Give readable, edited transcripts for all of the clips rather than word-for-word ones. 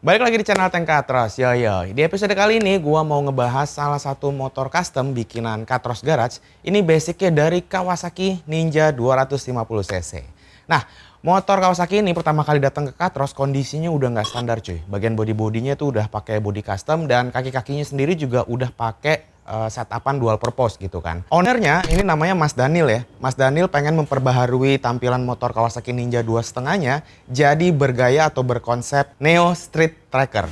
Balik lagi di channel Katros. Yo. Di episode kali ini gua mau ngebahas salah satu motor custom bikinan Katros Garage. Ini basicnya dari Kawasaki Ninja 250cc. Nah, motor Kawasaki ini pertama kali datang ke Katros kondisinya udah nggak standar cuy. Bagian body-bodinya tuh udah pakai body custom dan kaki-kakinya sendiri juga udah pakai setapan dual purpose gitu kan. Ownernya ini namanya Mas Daniel ya. Mas Daniel pengen memperbaharui tampilan motor Kawasaki Ninja 2,5-nya jadi bergaya atau berkonsep Neo Street Tracker.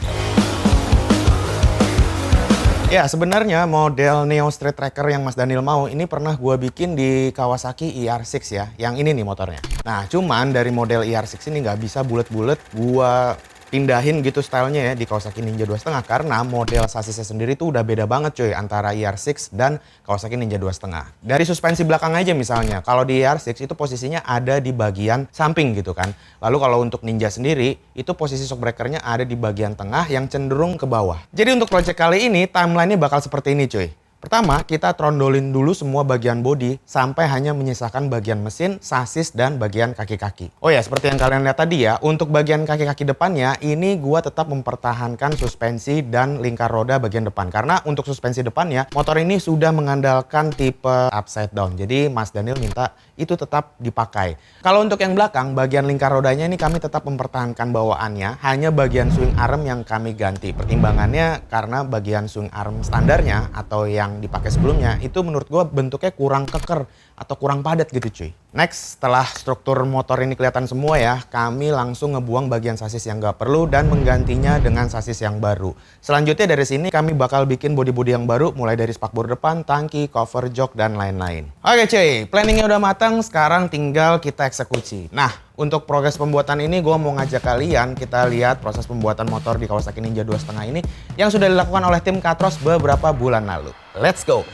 Ya sebenarnya model Neo Street Tracker yang Mas Daniel mau ini pernah gua bikin di Kawasaki ER6 ya. Yang ini nih motornya. Nah cuman dari model ER6 ini nggak bisa bulet-bulet gua pindahin gitu stylenya ya di Kawasaki Ninja 2,5 karena model sasisnya sendiri tuh udah beda banget cuy antara ER6 dan Kawasaki Ninja 2,5. Dari suspensi belakang aja misalnya, kalau di ER6 itu posisinya ada di bagian samping gitu kan. Lalu kalau untuk Ninja sendiri, itu posisi shock breakernya ada di bagian tengah yang cenderung ke bawah. Jadi untuk project kali ini timelinenya bakal seperti ini cuy. Pertama, kita trondolin dulu semua bagian bodi sampai hanya menyisakan bagian mesin, sasis, dan bagian kaki-kaki. Oh ya, seperti yang kalian lihat tadi ya, untuk bagian kaki-kaki depannya, ini gua tetap mempertahankan suspensi dan lingkar roda bagian depan. Karena untuk suspensi depannya, motor ini sudah mengandalkan tipe upside down. Jadi Mas Daniel minta itu tetap dipakai. Kalau untuk yang belakang, bagian lingkar rodanya ini kami tetap mempertahankan bawaannya, hanya bagian swing arm yang kami ganti. Pertimbangannya karena bagian swing arm standarnya atau yang dipakai sebelumnya itu menurut gue bentuknya kurang keker atau kurang padat gitu cuy. Next, setelah struktur motor ini kelihatan semua ya, kami langsung ngebuang bagian sasis yang gak perlu dan menggantinya dengan sasis yang baru. Selanjutnya dari sini kami bakal bikin bodi-bodi yang baru mulai dari spakbor depan, tangki, cover jok, dan lain-lain. Oke cuy, planningnya udah matang, sekarang tinggal kita eksekusi. Nah, untuk progres pembuatan ini gue mau ngajak kalian kita lihat proses pembuatan motor di Kawasaki Ninja 2,5 ini yang sudah dilakukan oleh tim Katros beberapa bulan lalu. Let's go!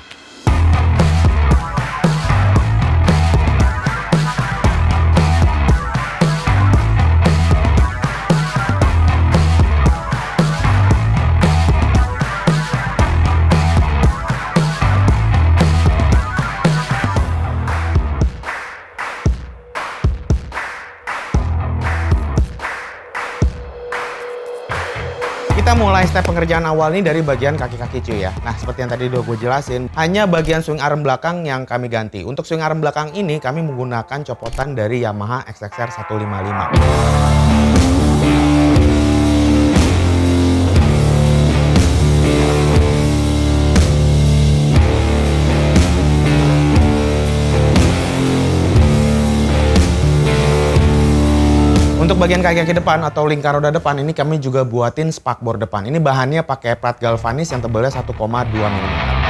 Kita mulai step pengerjaan awal ini dari bagian kaki-kaki cuy ya. Nah seperti yang tadi udah gue jelasin, hanya bagian swing arm belakang yang kami ganti. Untuk swing arm belakang ini kami menggunakan copotan dari Yamaha XXR 155. Untuk bagian kaki-kaki depan atau lingkar roda depan ini kami juga buatin spakbor depan. Ini bahannya pakai plat galvanis yang tebalnya 1,2 mm.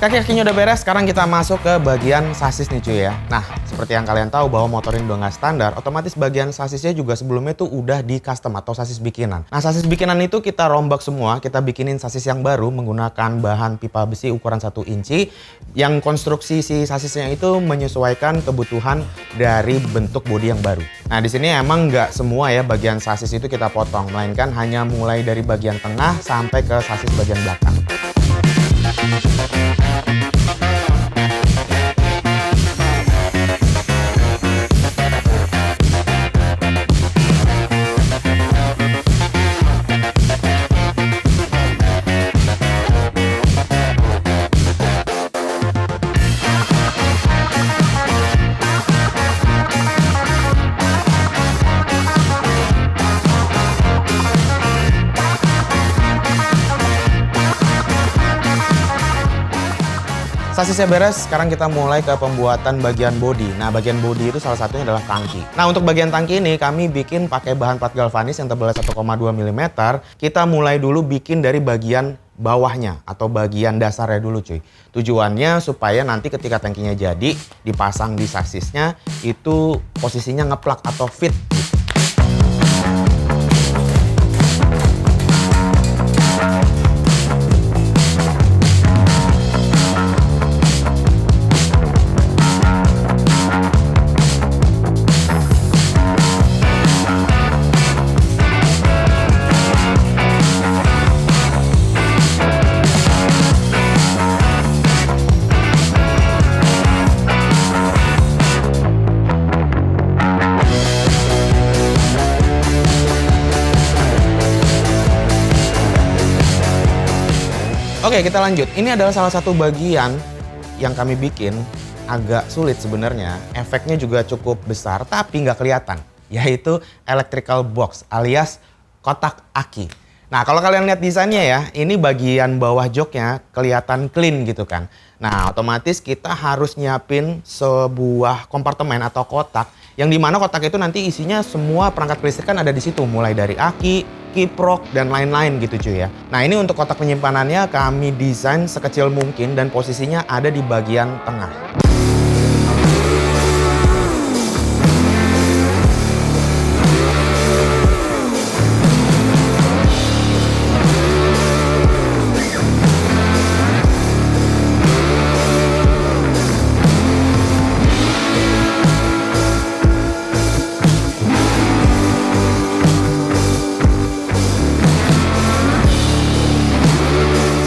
Kaki-kakinya udah beres, sekarang kita masuk ke bagian sasis nih cuy ya. Nah, seperti yang kalian tahu bahwa motor ini udah nggak standar, otomatis bagian sasisnya juga sebelumnya tuh udah di custom atau sasis bikinan. Nah, sasis bikinan itu kita rombak semua, kita bikinin sasis yang baru menggunakan bahan pipa besi ukuran 1 inci yang konstruksi si sasisnya itu menyesuaikan kebutuhan dari bentuk bodi yang baru. Nah, di sini emang nggak semua ya bagian sasis itu kita potong, melainkan hanya mulai dari bagian tengah sampai ke sasis bagian belakang. Sasisnya beres, sekarang kita mulai ke pembuatan bagian bodi. Nah, bagian bodi itu salah satunya adalah tangki. Nah, untuk bagian tangki ini kami bikin pakai bahan plat galvanis yang tebalnya 1,2 mm. Kita mulai dulu bikin dari bagian bawahnya atau bagian dasarnya dulu cuy. Tujuannya supaya nanti ketika tangkinya jadi, dipasang di sasisnya itu posisinya ngeplak atau fit. Oke, kita lanjut. Ini adalah salah satu bagian yang kami bikin agak sulit sebenarnya. Efeknya juga cukup besar, tapi nggak kelihatan. Yaitu electrical box alias kotak aki. Nah, kalau kalian lihat desainnya ya, ini bagian bawah joknya kelihatan clean gitu kan. Nah, otomatis kita harus nyiapin sebuah kompartemen atau kotak yang dimana kotak itu nanti isinya semua perangkat kelistrikan ada di situ, mulai dari aki, kiprok, dan lain-lain gitu cuy ya. Nah, ini untuk kotak penyimpanannya kami desain sekecil mungkin dan posisinya ada di bagian tengah.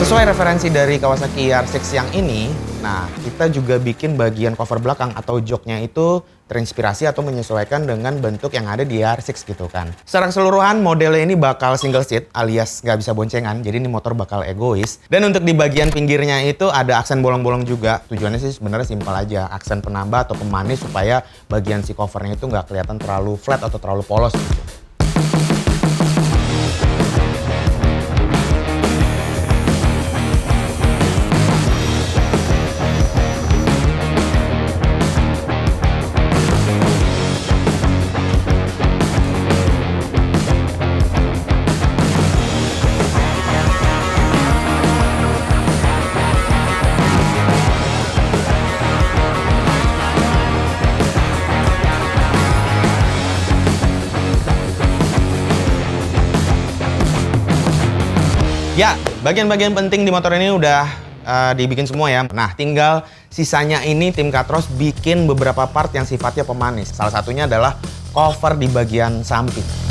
Sesuai referensi dari Kawasaki ER6 yang ini, nah kita juga bikin bagian cover belakang atau joknya itu terinspirasi atau menyesuaikan dengan bentuk yang ada di ER6 gitu kan. Secara keseluruhan modelnya ini bakal single seat alias nggak bisa boncengan, jadi ini motor bakal egois. Dan untuk di bagian pinggirnya itu ada aksen bolong-bolong juga. Tujuannya sih sebenarnya simpel aja, aksen penambah atau pemanis supaya bagian si covernya itu nggak kelihatan terlalu flat atau terlalu polos gitu. Ya, bagian-bagian penting di motor ini udah dibikin semua ya. Nah, tinggal sisanya ini tim Katros bikin beberapa part yang sifatnya pemanis. Salah satunya adalah cover di bagian samping.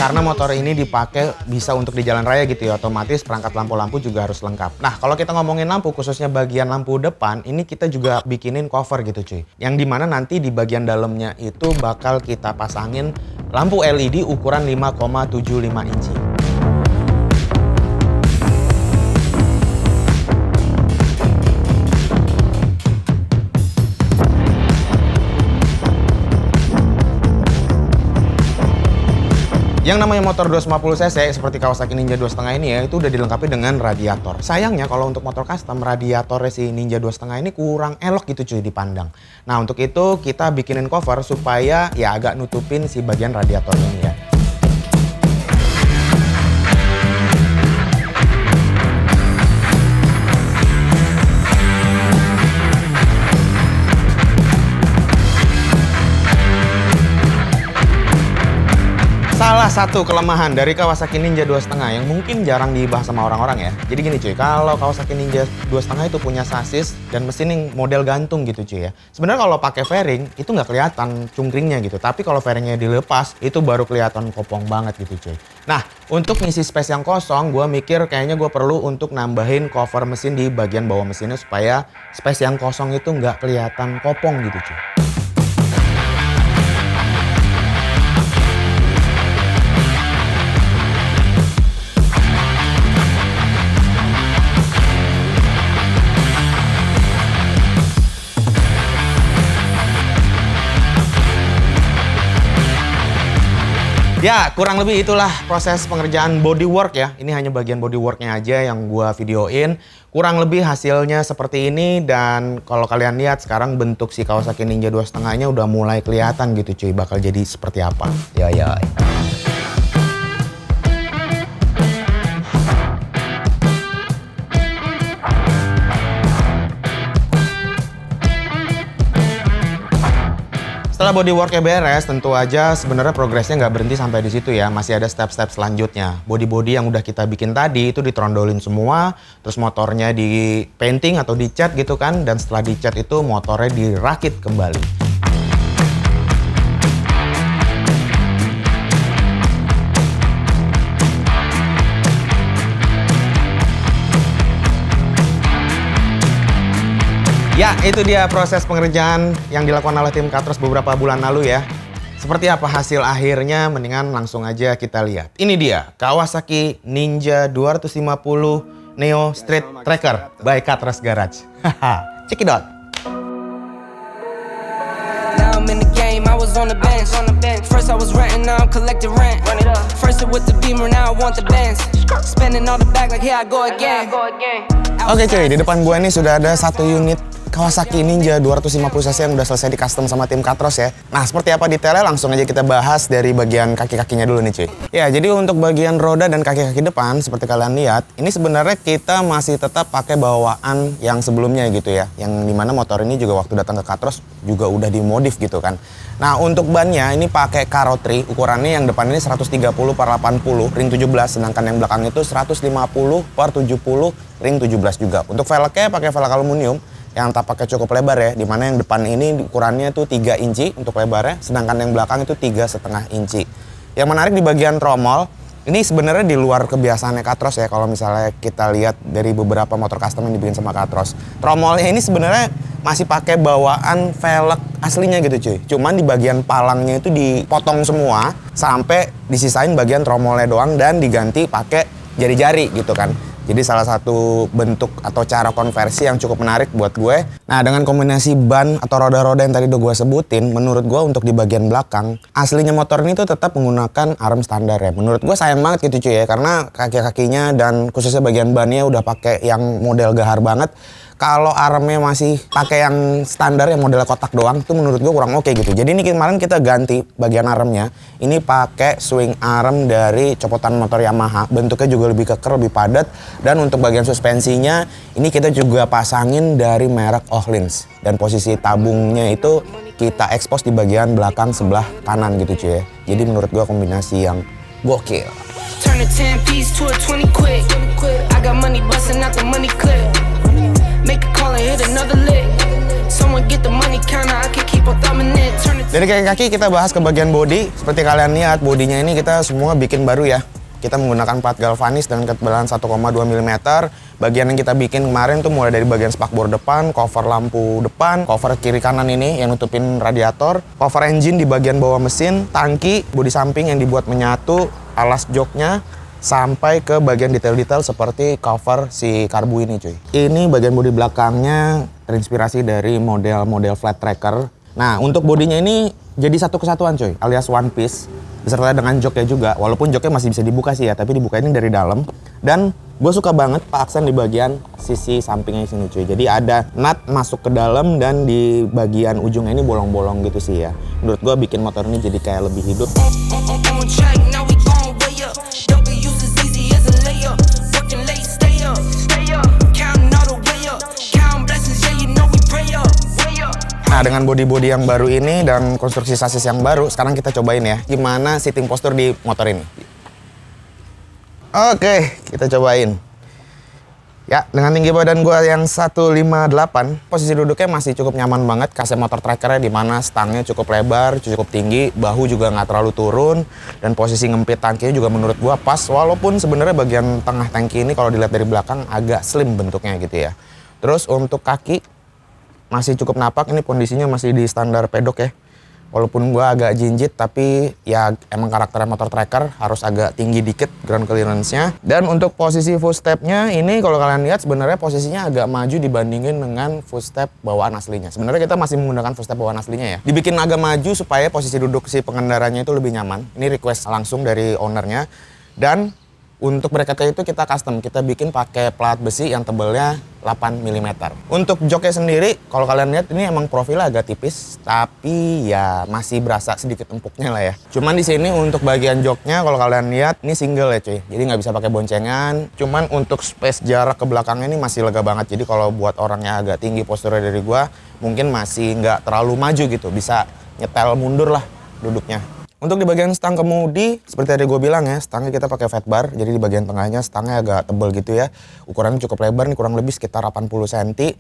Karena motor ini dipakai bisa untuk di jalan raya gitu ya, otomatis perangkat lampu-lampu juga harus lengkap. Nah, kalau kita ngomongin lampu, khususnya bagian lampu depan, ini kita juga bikinin cover gitu cuy. Yang dimana nanti di bagian dalamnya itu bakal kita pasangin lampu LED ukuran 5,75 inci. Yang namanya motor 250 cc seperti Kawasaki Ninja 2.5 ini ya, itu udah dilengkapi dengan radiator. Sayangnya kalau untuk motor custom, radiatornya si Ninja 2.5 ini kurang elok gitu cuy dipandang. Nah, untuk itu kita bikinin cover supaya ya agak nutupin si bagian radiator ini ya. Salah satu kelemahan dari Kawasaki Ninja 2.5 yang mungkin jarang dibahas sama orang-orang ya. Jadi gini cuy, kalau Kawasaki Ninja 2.5 itu punya sasis dan mesin yang model gantung gitu cuy ya. Sebenarnya kalau pakai fairing itu nggak kelihatan cungkringnya gitu, tapi kalau fairingnya dilepas itu baru kelihatan kopong banget gitu cuy. Nah, untuk ngisi space yang kosong, gue mikir kayaknya gue perlu untuk nambahin cover mesin di bagian bawah mesinnya supaya space yang kosong itu nggak kelihatan kopong gitu cuy. Ya, kurang lebih itulah proses pengerjaan bodywork ya. Ini hanya bagian bodyworknya aja yang gua videoin. Kurang lebih hasilnya seperti ini, dan kalau kalian lihat sekarang bentuk si Kawasaki Ninja 2.5-nya udah mulai kelihatan gitu cuy, bakal jadi seperti apa. Ya. Setelah bodyworknya beres, tentu aja sebenarnya progresnya nggak berhenti sampai di situ ya. Masih ada step-step selanjutnya. Body-body yang udah kita bikin tadi itu ditrondolin semua, terus motornya di painting atau dicat gitu kan, dan setelah dicat itu motornya dirakit kembali. Ya, itu dia proses pengerjaan yang dilakukan oleh tim Katros beberapa bulan lalu ya. Seperti apa hasil akhirnya, mendingan langsung aja kita lihat. Ini dia, Kawasaki Ninja 250 Neo Street Tracker by Katros Garage. Haha, check it out. Now I'm in the game, I was on the bench. First I was renting, now I'm collecting rent. First it with the Beamer, now I want the Benz. Spending all the back like here I go again. Oke cuy, di depan gua ini sudah ada satu unit Kawasaki Ninja 250cc yang udah selesai di custom sama tim Katros ya. Nah, seperti apa detailnya langsung aja kita bahas dari bagian kaki-kakinya dulu nih cuy. Ya, jadi untuk bagian roda dan kaki-kaki depan seperti kalian lihat, ini sebenarnya kita masih tetap pakai bawaan yang sebelumnya gitu ya. Yang dimana motor ini juga waktu datang ke Katros juga udah dimodif gitu kan. Nah, untuk bannya ini pakai karotri, ukurannya yang depan ini 130/80 ring 17, sedangkan yang belakang itu 150/70 ring 17 juga. Untuk velgnya pakai velg aluminium yang tapaknya cukup lebar ya, dimana yang depan ini ukurannya tuh 3 inci untuk lebarnya, sedangkan yang belakang itu 3,5 inci. Yang menarik di bagian tromol, ini sebenarnya di luar kebiasaannya Katros ya, kalau misalnya kita lihat dari beberapa motor custom yang dibikin sama Katros. Tromolnya ini sebenarnya masih pakai bawaan velg aslinya gitu cuy. Cuman di bagian palangnya itu dipotong semua, sampai disisain bagian tromolnya doang dan diganti pakai jari-jari gitu kan. Jadi salah satu bentuk atau cara konversi yang cukup menarik buat gue. Nah, dengan kombinasi ban atau roda-roda yang tadi udah gue sebutin, menurut gue untuk di bagian belakang, aslinya motor ini tuh tetap menggunakan arm standar ya. Menurut gue sayang banget gitu cuy ya, karena kaki-kakinya dan khususnya bagian bannya udah pakai yang model gahar banget. Kalau armnya masih pakai yang standar yang modelnya kotak doang, itu menurut gue kurang oke gitu. Jadi ini kemarin kita ganti bagian armnya. Ini pakai swing arm dari copotan motor Yamaha. Bentuknya juga lebih keker, lebih padat. Dan untuk bagian suspensinya, ini kita juga pasangin dari merek Ohlins. Dan posisi tabungnya itu kita expose di bagian belakang sebelah kanan gitu cuy ya. Jadi menurut gue kombinasi yang gokil. Turn a 10 piece to a 20 quick. I got money busting out the money clip. Make a call and hit another lick. Someone get the money counter, I can keep on thumbing it. Dari kaki-kaki kita bahas ke bagian bodi. Seperti kalian lihat, bodinya ini kita semua bikin baru ya. Kita menggunakan plat galvanis dengan ketebalan 1,2 mm. Bagian yang kita bikin kemarin tuh mulai dari bagian spakbor depan, cover lampu depan, cover kiri kanan ini yang nutupin radiator, cover engine di bagian bawah mesin, tangki, bodi samping yang dibuat menyatu, alas joknya, sampai ke bagian detail-detail seperti cover si karbu ini cuy. Ini bagian bodi belakangnya terinspirasi dari model-model flat tracker. Nah, untuk bodinya ini jadi satu kesatuan cuy, alias one piece. Beserta dengan joknya juga, walaupun joknya masih bisa dibuka sih ya, tapi dibuka ini dari dalam. Dan gue suka banget Pak aksen di bagian sisi sampingnya sini cuy. Jadi ada nut masuk ke dalam dan di bagian ujungnya ini bolong-bolong gitu sih ya. Menurut gue bikin motor ini jadi kayak lebih hidup. Nah, dengan bodi-bodi yang baru ini dan konstruksi sasis yang baru, sekarang kita cobain ya gimana sitting posture di motor ini. Oke, kita cobain. Ya, dengan tinggi badan gua yang 158, posisi duduknya masih cukup nyaman banget. Kaset motor trackernya di mana stangnya cukup lebar, cukup tinggi, bahu juga nggak terlalu turun, dan posisi ngempit tangkinya juga menurut gua pas. Walaupun sebenarnya bagian tengah tangki ini kalau dilihat dari belakang agak slim bentuknya gitu ya. Terus untuk kaki masih cukup napak, ini kondisinya masih di standar pedok ya. Walaupun gua agak jinjit, tapi ya emang karakternya motor tracker harus agak tinggi dikit ground clearance-nya. Dan untuk posisi footstep-nya ini kalau kalian lihat sebenarnya posisinya agak maju dibandingin dengan footstep bawaan aslinya. Sebenarnya kita masih menggunakan footstep bawaan aslinya ya. Dibikin agak maju supaya posisi duduk si pengendaranya itu lebih nyaman. Ini request langsung dari ownernya. Dan untuk bracketnya itu kita custom, kita bikin pakai plat besi yang tebelnya 8 mm. Untuk joknya sendiri, kalau kalian lihat ini emang profilnya agak tipis, tapi ya masih berasa sedikit empuknya lah ya. Cuman di sini untuk bagian joknya, kalau kalian lihat ini single ya cuy, jadi nggak bisa pakai boncengan. Cuman untuk space jarak ke belakangnya ini masih lega banget. Jadi kalau buat orangnya agak tinggi posturnya dari gua, mungkin masih nggak terlalu maju gitu, bisa nyetel mundur lah duduknya. Untuk di bagian stang kemudi, seperti tadi gue bilang ya, stangnya kita pakai fat bar, jadi di bagian tengahnya stangnya agak tebal gitu ya. Ukurannya cukup lebar nih, kurang lebih sekitar 80 cm.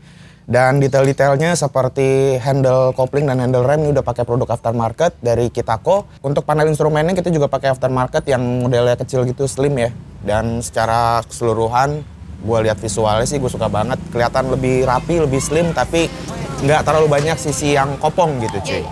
Dan detail-detailnya seperti handle kopling dan handle rem ini udah pakai produk aftermarket dari Kitako. Untuk panel instrumennya kita juga pakai aftermarket yang modelnya kecil gitu, slim ya. Dan secara keseluruhan gue lihat visualnya sih gue suka banget. Kelihatan lebih rapi, lebih slim, tapi nggak terlalu banyak sisi yang kopong gitu cuy.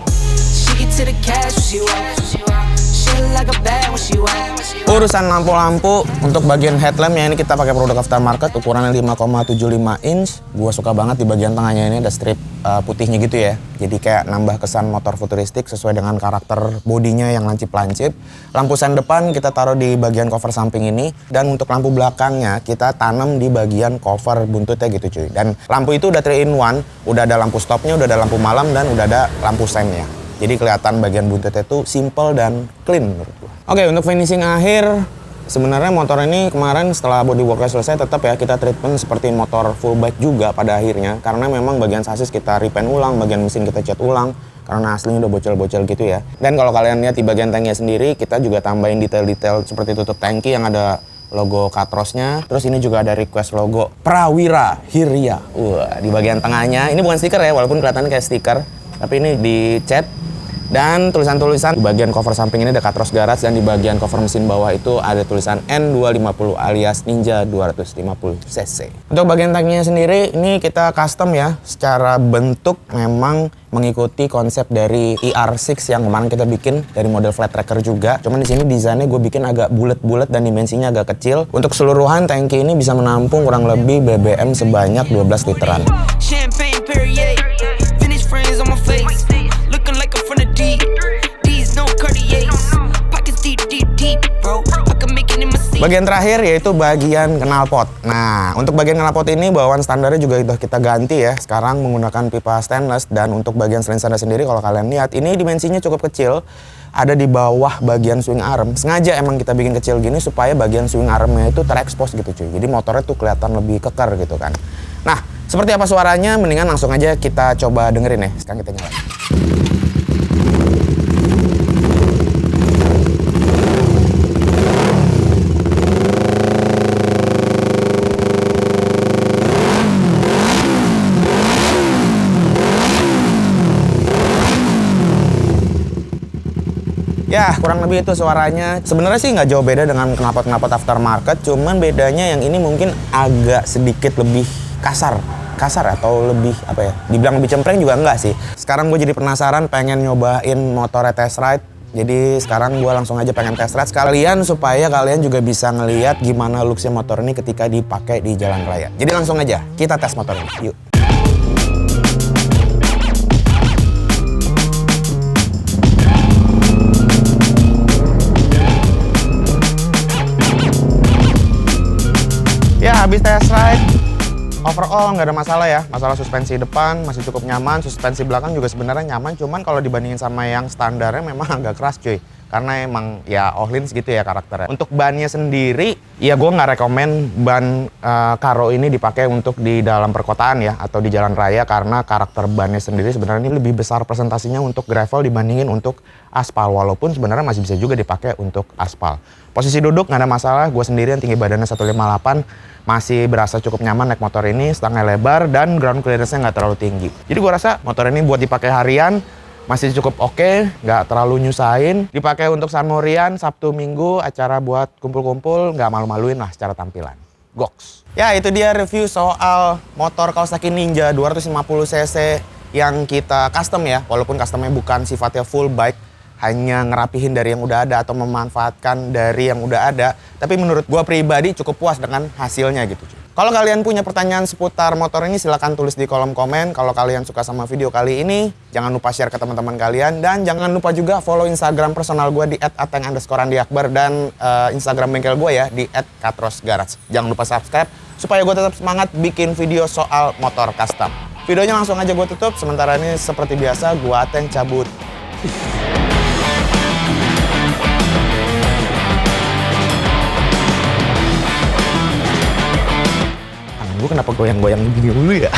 Urusan lampu-lampu untuk bagian headlamp ya, ini kita pakai produk aftermarket ukurannya 5,75 inch. Gua suka banget di bagian tengahnya ini ada strip putihnya gitu ya. Jadi kayak nambah kesan motor futuristik sesuai dengan karakter bodinya yang lancip-lancip. Lampu sen depan kita taruh di bagian cover samping ini, dan untuk lampu belakangnya kita tanam di bagian cover buntutnya gitu cuy. Dan lampu itu udah 3-in-1, udah ada lampu stopnya, udah ada lampu malam, dan udah ada lampu sennya. Jadi kelihatan bagian buntutnya itu simple dan clean menurut gua. Oke, untuk finishing akhir, sebenarnya motor ini kemarin setelah bodyworknya selesai tetap ya kita treatment seperti motor full bike juga pada akhirnya. Karena memang bagian sasis kita repaint ulang, bagian mesin kita cat ulang. Karena aslinya udah bocel-bocel gitu ya. Dan kalau kalian lihat di bagian tanknya sendiri, kita juga tambahin detail-detail seperti tutup tangki yang ada logo Katrosnya. Terus ini juga ada request logo Prawira Hirya. Wah, di bagian tengahnya, ini bukan stiker ya, walaupun kelihatannya kayak stiker. Tapi ini dicat. Dan tulisan-tulisan di bagian cover samping ini ada Katros Garage, dan di bagian cover mesin bawah itu ada tulisan N250 alias Ninja 250cc. Untuk bagian tanknya sendiri ini kita custom ya. Secara bentuk memang mengikuti konsep dari ER6 yang kemarin kita bikin dari model flat tracker juga. Cuman di sini desainnya gue bikin agak bulat-bulat dan dimensinya agak kecil. Untuk keseluruhan tangki ini bisa menampung kurang lebih BBM sebanyak 12 literan. Bagian terakhir yaitu bagian knalpot. Nah, untuk bagian knalpot ini bawaan standarnya juga sudah kita ganti ya. Sekarang menggunakan pipa stainless, dan untuk bagian silinder sendiri kalau kalian lihat ini dimensinya cukup kecil. Ada di bawah bagian swing arm. Sengaja emang kita bikin kecil gini supaya bagian swing armnya itu terekspos gitu cuy. Jadi motornya tuh kelihatan lebih kekar gitu kan. Nah, seperti apa suaranya? Mendingan langsung aja kita coba dengerin ya. Sekarang kita nyalain. Ya, kurang lebih itu suaranya. Sebenarnya sih nggak jauh beda dengan knalpot-knalpot aftermarket, cuman bedanya yang ini mungkin agak sedikit lebih kasar atau lebih apa ya? Dibilang lebih cempreng juga enggak sih. Sekarang gue jadi penasaran, pengen nyobain motornya test ride. Jadi sekarang gue langsung aja pengen test ride sekalian supaya kalian juga bisa ngelihat gimana looksnya motor ini ketika dipakai di jalan raya. Jadi langsung aja kita tes motor ini. Yuk. Ya, habis test ride, overall nggak ada masalah ya. Masalah suspensi depan masih cukup nyaman, suspensi belakang juga sebenarnya nyaman. Cuman kalau dibandingin sama yang standarnya memang agak keras cuy. Karena emang ya all-ins gitu ya karakternya. Untuk bannya sendiri, ya gue nggak rekomen ban Karo ini dipakai untuk di dalam perkotaan ya, atau di jalan raya, karena karakter bannya sendiri sebenarnya ini lebih besar presentasinya untuk gravel dibandingin untuk aspal. Walaupun sebenarnya masih bisa juga dipakai untuk aspal. Posisi duduk nggak ada masalah, gue sendirian tinggi badannya 158. Masih berasa cukup nyaman naik motor ini, stangnya lebar, dan ground clearance-nya nggak terlalu tinggi. Jadi gue rasa motor ini buat dipakai harian, masih cukup oke, nggak terlalu nyusahin. Dipakai untuk Sanmorian, Sabtu Minggu, acara buat kumpul-kumpul, nggak malu-maluin lah secara tampilan. Goks. Ya, itu dia review soal motor Kawasaki Ninja 250cc yang kita custom ya. Walaupun customnya bukan sifatnya full bike, hanya ngerapihin dari yang udah ada atau memanfaatkan dari yang udah ada. Tapi menurut gua pribadi cukup puas dengan hasilnya gitu. Kalau kalian punya pertanyaan seputar motor ini silahkan tulis di kolom komen. Kalau kalian suka sama video kali ini, jangan lupa share ke teman-teman kalian. Dan jangan lupa juga follow Instagram personal gue di @ateng_andiakbar dan Instagram bengkel gue ya di @katrosgarage. Jangan lupa subscribe supaya gue tetap semangat bikin video soal motor custom. Videonya langsung aja gue tutup. Sementara ini seperti biasa gue Ateng cabut. Gue kenapa goyang-goyang begini dulu ya?